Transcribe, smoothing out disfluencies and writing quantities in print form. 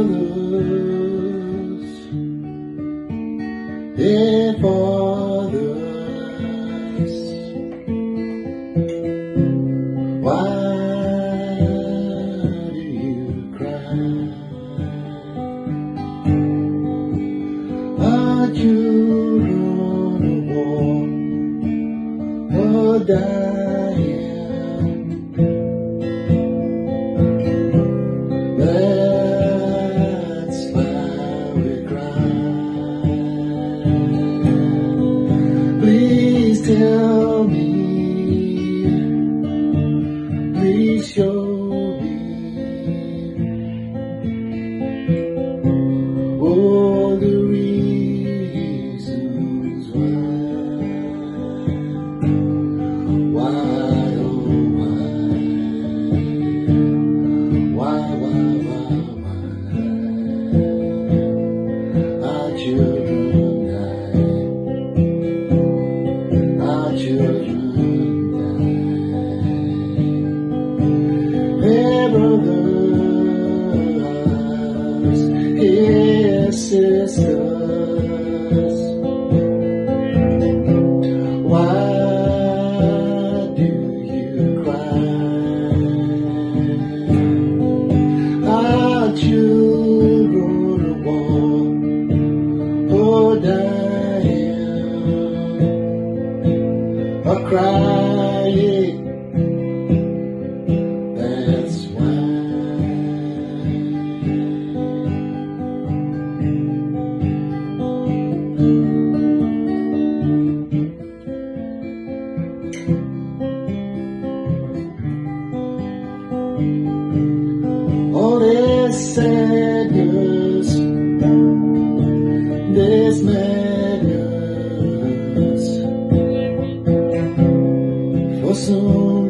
mothers, their fathers. Why do you cry? Are children of war or dying? That's why we cry. Please tell me, please show me all the reasons why, oh why, our children die, our children die. Their brothers, their sisters. Why do you cry? Our children of war or dying, are crying. That's why. All this sadness, this madness, for some